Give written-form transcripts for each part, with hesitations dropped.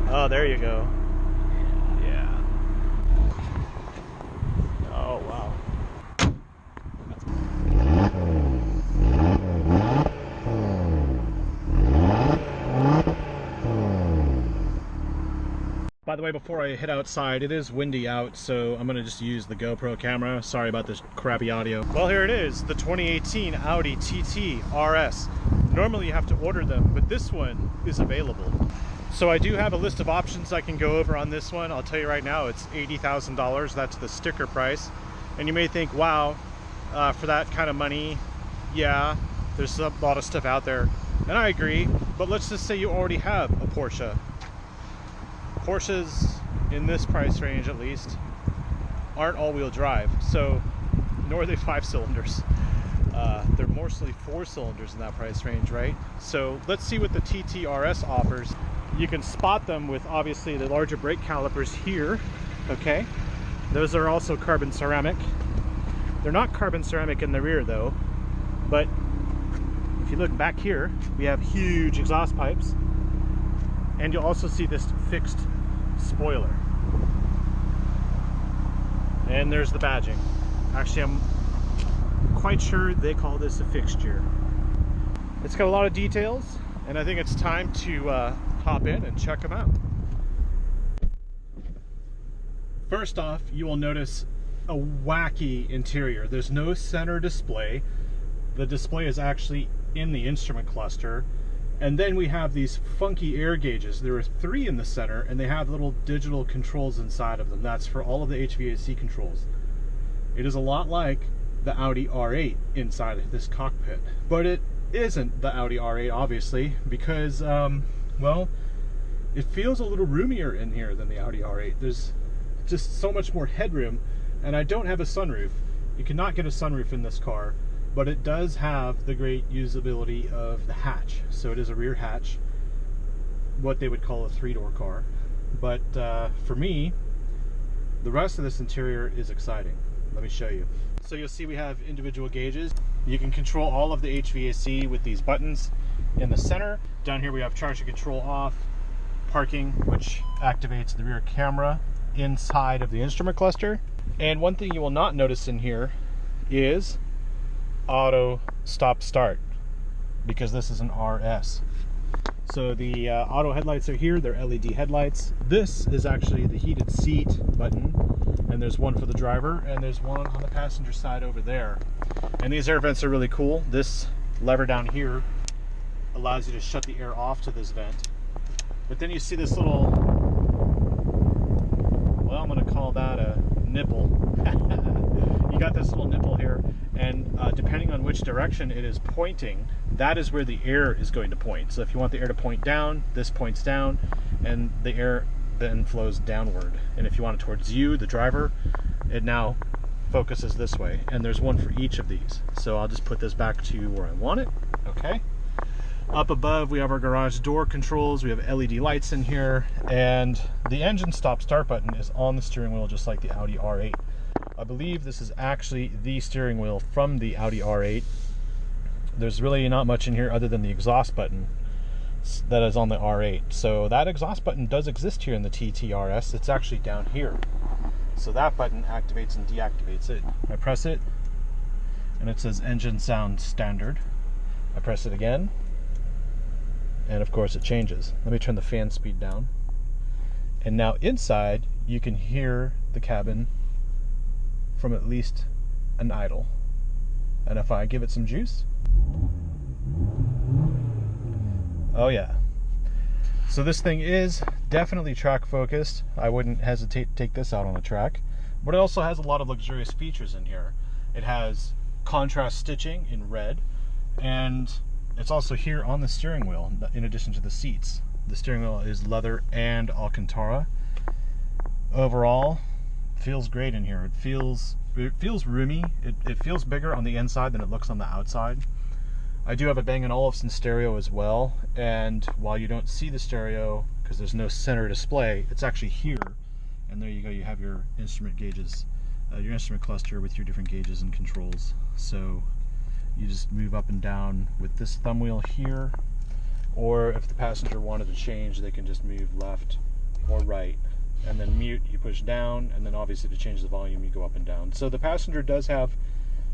Oh, there you go. Yeah. Oh, wow. By the way, before I head outside, it is windy out, so I'm gonna just use the GoPro camera. Sorry about this crappy audio. Well, here it is, the 2018 Audi TT RS. Normally you have to order them, but this one is available. So I do have a list of options I can go over on this one. I'll tell you right now, it's $80,000. That's the sticker price. And you may think, wow, for that kind of money, yeah, there's a lot of stuff out there. And I agree, but let's just say you already have a Porsche. Porsches, in this price range at least, aren't all-wheel drive, so nor are they 5 cylinders. They're mostly 4 cylinders in that price range, right? So let's see what the TT RS offers. You can spot them with obviously the larger brake calipers here, okay? Those are also carbon ceramic. They're not carbon ceramic in the rear though, but if you look back here, we have huge exhaust pipes, and you'll also see this fixed spoiler. And there's the badging. Actually, I'm quite sure they call this a fixture. It's got a lot of details, and I think it's time to hop in and check them out. First off, you will notice a wacky interior. There's no center display. The display is actually in the instrument cluster. And then we have these funky air gauges. There are 3 in the center, and they have little digital controls inside of them. That's for all of the HVAC controls. It is a lot like the Audi R8 inside of this cockpit. But it isn't the Audi R8, obviously, because, well, it feels a little roomier in here than the Audi R8. There's just so much more headroom, and I don't have a sunroof. You cannot get a sunroof in this car, but it does have the great usability of the hatch. So it is a rear hatch, what they would call a 3-door car. But for me, the rest of this interior is exciting. Let me show you. So you'll see we have individual gauges. You can control all of the HVAC with these buttons in the center. Down here we have traction control off, parking, which activates the rear camera inside of the instrument cluster. And one thing you will not notice in here is auto stop start, because this is an RS. So the auto headlights are here. They're LED headlights. This is actually the heated seat button, and there's one for the driver, and there's one on the passenger side over there. And these air vents are really cool. This lever down here allows you to shut the air off to this vent. But then you see this little, well, I'm going to call that a nipple. You got this little nipple here, and depending on which direction it is pointing, that is where the air is going to point. So if you want the air to point down, this points down, and the air then flows downward. And if you want it towards you, the driver, it now focuses this way. And there's one for each of these. So I'll just put this back to where I want it. Okay. Up above, we have our garage door controls. We have LED lights in here, and the engine stop start button is on the steering wheel, just like the Audi R8. I believe this is actually the steering wheel from the Audi R8. There's really not much in here other than the exhaust button that is on the R8. So that exhaust button does exist here in the TT RS. It's actually down here. So that button activates and deactivates it. I press it, and it says engine sound standard. I press it again, and of course it changes. Let me turn the fan speed down. And now inside, you can hear the cabin from at least an idle. And if I give it some juice, oh yeah. So this thing is definitely track focused. I wouldn't hesitate to take this out on a track. But it also has a lot of luxurious features in here. It has contrast stitching in red, and it's also here on the steering wheel in addition to the seats. The steering wheel is leather and Alcantara. Overall, feels great in here. It feels roomy. It feels bigger on the inside than it looks on the outside. I do have a Bang & Olufsen stereo as well, and while you don't see the stereo because there's no center display, it's actually here, and there you go. You have your instrument gauges, your instrument cluster with your different gauges and controls. So you just move up and down with this thumb wheel here, or if the passenger wanted to change, they can just move left or right. And then mute, you push down, and then obviously to change the volume, you go up and down. So the passenger does have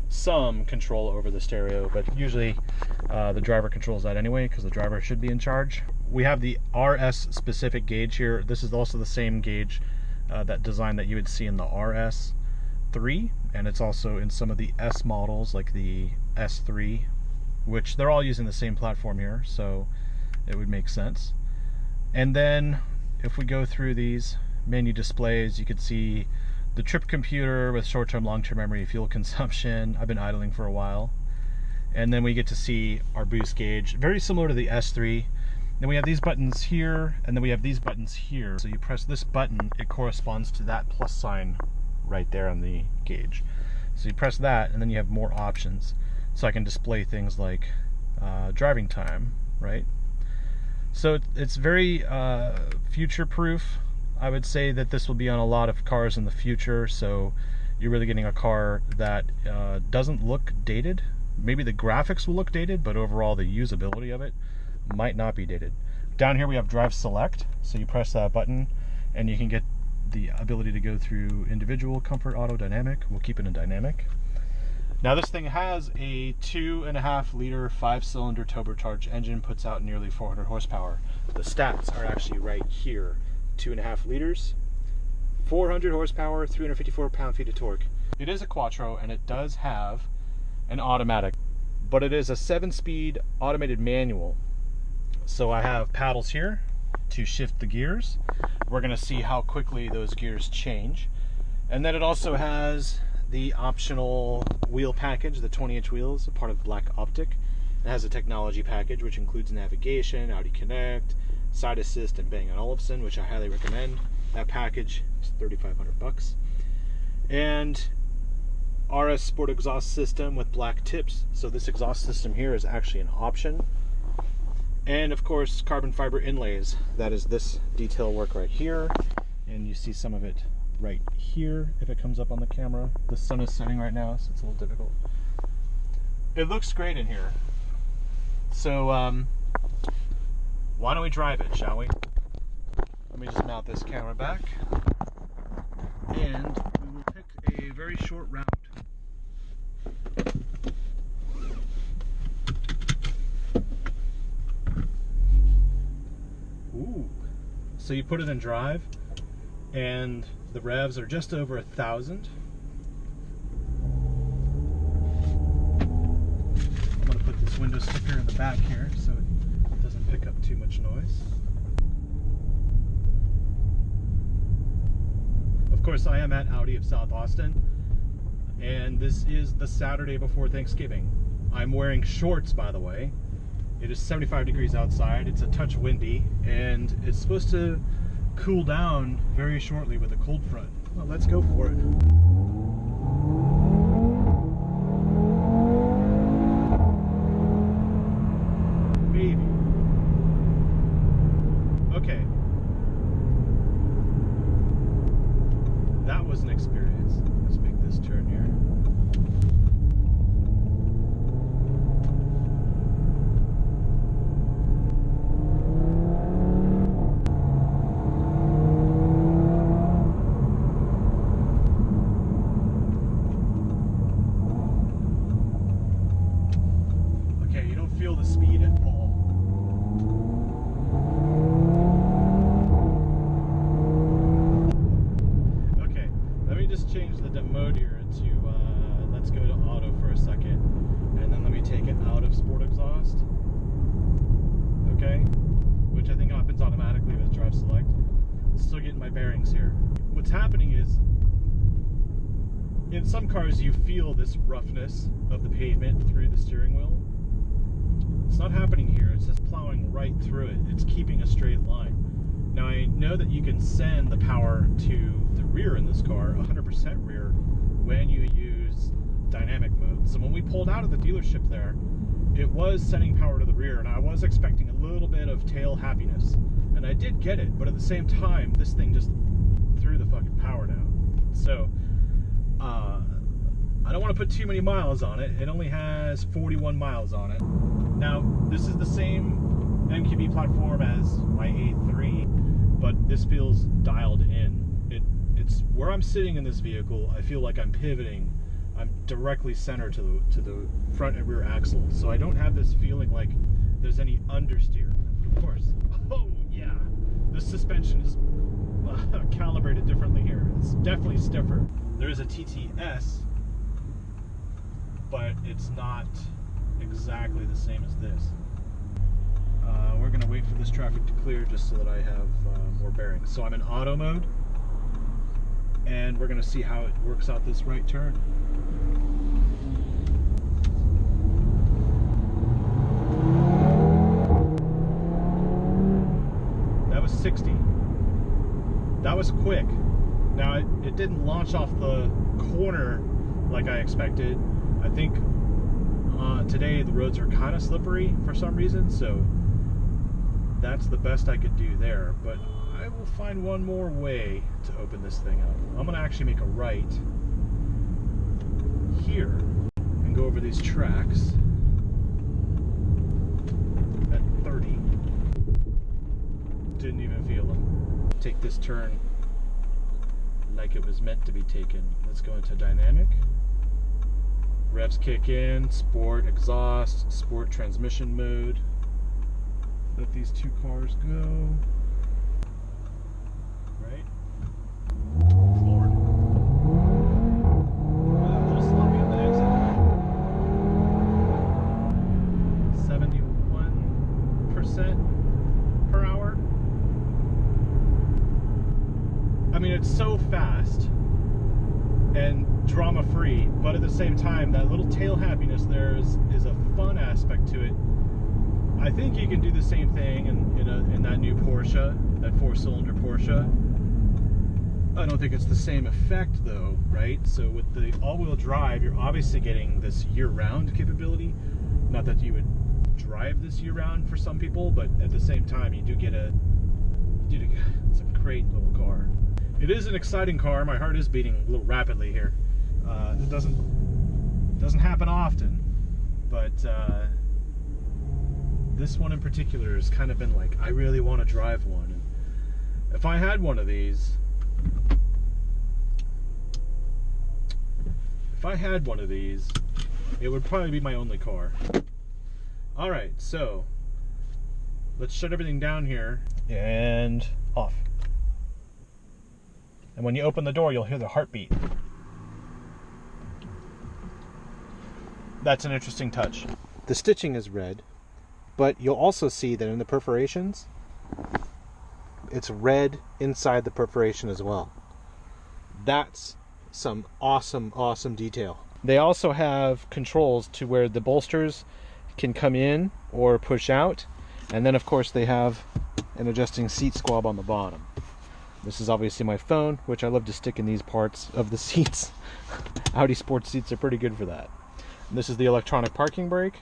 some control over the stereo, but usually the driver controls that anyway, because the driver should be in charge. We have the RS specific gauge here. This is also the same gauge, that design that you would see in the RS3, and it's also in some of the S models like the S3, which they're all using the same platform here, so it would make sense. And then if we go through these menu displays, you can see the trip computer with short-term, long-term memory, fuel consumption. I've been idling for a while. And then we get to see our boost gauge, very similar to the S3. Then we have these buttons here, and then we have these buttons here. So you press this button, it corresponds to that plus sign right there on the gauge. So you press that, and then you have more options. So I can display things like driving time, right? So it's very future-proof. I would say that this will be on a lot of cars in the future, so you're really getting a car that doesn't look dated. Maybe the graphics will look dated, but overall the usability of it might not be dated. Down here we have Drive Select, so you press that button and you can get the ability to go through individual, comfort, auto, dynamic. We'll keep it in dynamic. Now this thing has a 2.5 liter 5-cylinder turbocharged engine, puts out nearly 400 horsepower. The stats are actually right here. 2.5 liters, 400 horsepower, 354 pound-feet of torque. It is a quattro, and it does have an automatic, but it is a 7-speed automated manual. So I have paddles here to shift the gears. We're going to see how quickly those gears change. And then it also has the optional wheel package, the 20-inch wheels, a part of Black Optic. It has a technology package which includes navigation, Audi Connect, side assist, and Bang & Olufsen, which I highly recommend. That package is $3,500. And RS Sport exhaust system with black tips. So this exhaust system here is actually an option. And of course, carbon fiber inlays. That is this detail work right here. And you see some of it right here if it comes up on the camera. The sun is setting right now, so it's a little difficult. It looks great in here. So, why don't we drive it, shall we? Let me just mount this camera back, and we will pick a very short route. Ooh. So you put it in drive, and the revs are just over 1,000. I'm going to put this window sticker in the back here so it doesn't pick up too much noise. Of course, I am at Audi of South Austin, and this is the Saturday before Thanksgiving. I'm wearing shorts, by the way. It is 75 degrees outside, it's a touch windy, and it's supposed to cool down very shortly with a cold front. Well, let's go for it. Baby. Okay. That was an experience. Let's make this turn here. Feel the speed at all. Okay, let me just change the mode here to let's go to auto for a second, and then let me take it out of sport exhaust. Okay, which I think happens automatically with drive select. Still getting my bearings here. What's happening is, in some cars you feel this roughness of the pavement through the steering wheel. It's not happening here, it's just plowing right through it. It's keeping a straight line. Now I know that you can send the power to the rear in this car, 100% rear, when you use dynamic mode. So when we pulled out of the dealership there, it was sending power to the rear, and I was expecting a little bit of tail happiness. And I did get it, but at the same time, this thing just threw the fucking power down. So, I don't want to put too many miles on it. It only has 41 miles on it. Now, this is the same MQB platform as my A3, but this feels dialed in. It's where I'm sitting in this vehicle, I feel like I'm pivoting. I'm directly centered to the front and rear axle, so I don't have this feeling like there's any understeer. Of course, oh yeah, this suspension is calibrated differently here. It's definitely stiffer. There is a TTS, but it's not exactly the same as this. We're gonna wait for this traffic to clear just so that I have more bearings. So I'm in auto mode, and we're gonna see how it works out this right turn. That was 60. That was quick. Now it didn't launch off the corner like I expected. I think today the roads are kind of slippery for some reason, so that's the best I could do there. But I will find one more way to open this thing up. I'm gonna actually make a right here and go over these tracks at 30. Didn't even feel them. Take this turn like it was meant to be taken. Let's go into dynamic. Revs kick in, sport exhaust, sport transmission mode. Let these two cars go. Right? Forward. A little sloppy on the exit. 71% per hour. I mean, it's so fast and drama-free, but at the same time, that little tail happiness there is a fun aspect to it. I think you can do the same thing in that new Porsche, that 4-cylinder Porsche. I don't think it's the same effect though, right? So with the all-wheel drive, you're obviously getting this year-round capability. Not that you would drive this year-round for some people, but at the same time, it's a great little car. It is an exciting car. My heart is beating a little rapidly here. It doesn't happen often, but this one in particular has kind of been like, I really want to drive one. And if I had one of these, it would probably be my only car. All right, so let's shut everything down here and off. And when you open the door, you'll hear the heartbeat. That's an interesting touch. The stitching is red, but you'll also see that in the perforations, it's red inside the perforation as well. That's some awesome, awesome detail. They also have controls to where the bolsters can come in or push out. And then of course they have an adjusting seat squab on the bottom. This is obviously my phone, which I love to stick in these parts of the seats. Audi sports seats are pretty good for that. And this is the electronic parking brake.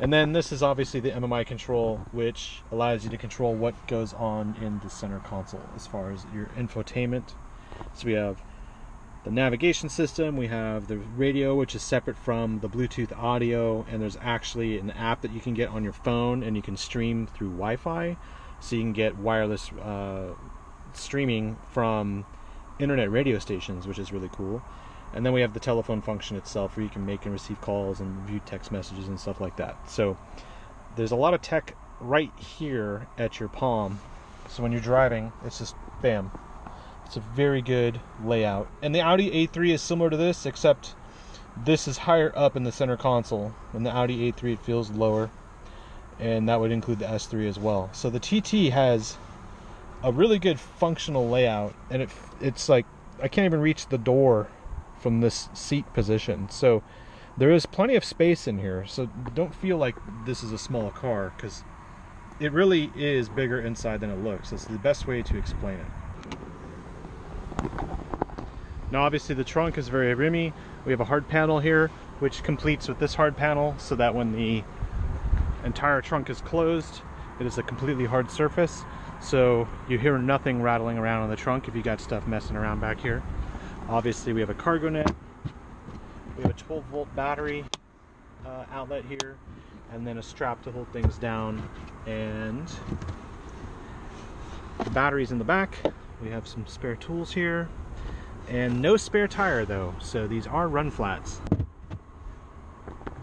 And then this is obviously the MMI control, which allows you to control what goes on in the center console as far as your infotainment. So we have the navigation system, we have the radio, which is separate from the Bluetooth audio, and there's actually an app that you can get on your phone and you can stream through Wi-Fi. So you can get wireless streaming from internet radio stations, which is really cool. And then we have the telephone function itself, where you can make and receive calls and view text messages and stuff like that. So there's a lot of tech right here at your palm. So when you're driving, it's just bam. It's a very good layout. And the Audi A3 is similar to this, except this is higher up in the center console. In the Audi A3 it feels lower, and that would include the S3 as well. So the TT has a really good functional layout, and it's like I can't even reach the door from this seat position. So there is plenty of space in here, so don't feel like this is a small car, because it really is bigger inside than it looks. That's the best way to explain it. Now obviously the trunk is very roomy. We have a hard panel here, which completes with this hard panel, so that when the entire trunk is closed, it is a completely hard surface, so you hear nothing rattling around on the trunk if you got stuff messing around back here. Obviously we have a cargo net, we have a 12-volt battery outlet here, and then a strap to hold things down, and Batteries in the back. We have some spare tools here. And no spare tire though, so these are run flats.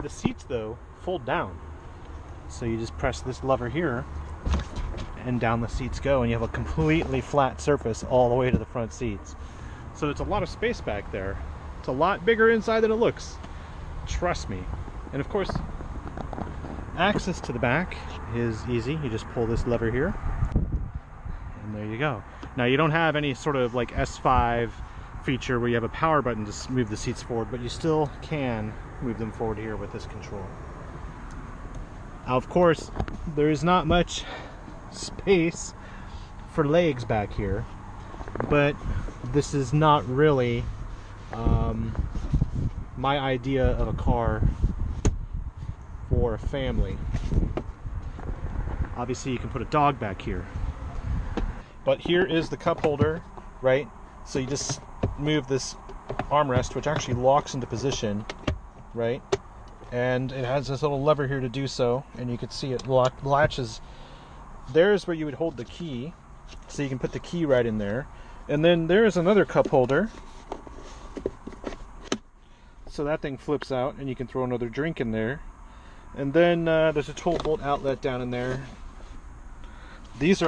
The seats though fold down. So you just press this lever here and down the seats go, and you have a completely flat surface all the way to the front seats. So it's a lot of space back there. It's a lot bigger inside than it looks. Trust me. And of course, access to the back is easy. You just pull this lever here, and there you go. Now you don't have any sort of like S5 feature where you have a power button to move the seats forward, but you still can move them forward here with this control. Now, of course, there is not much space for legs back here, but this is not really my idea of a car for a family. Obviously you can put a dog back here, but here is the cup holder, right? So you just move this armrest, which actually locks into position, right? And it has this little lever here to do so, and you can see it latches. There's where you would hold the key, so you can put the key right in there. And then there's another cup holder, so that thing flips out and you can throw another drink in there. And then there's a 12-volt outlet down in there. These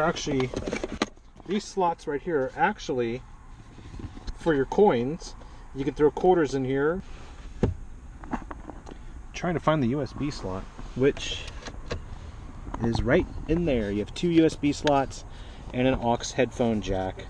slots right here are actually for your coins. You can throw quarters in here. Trying to find the USB slot, which is right in there. You have two USB slots and an aux headphone jack.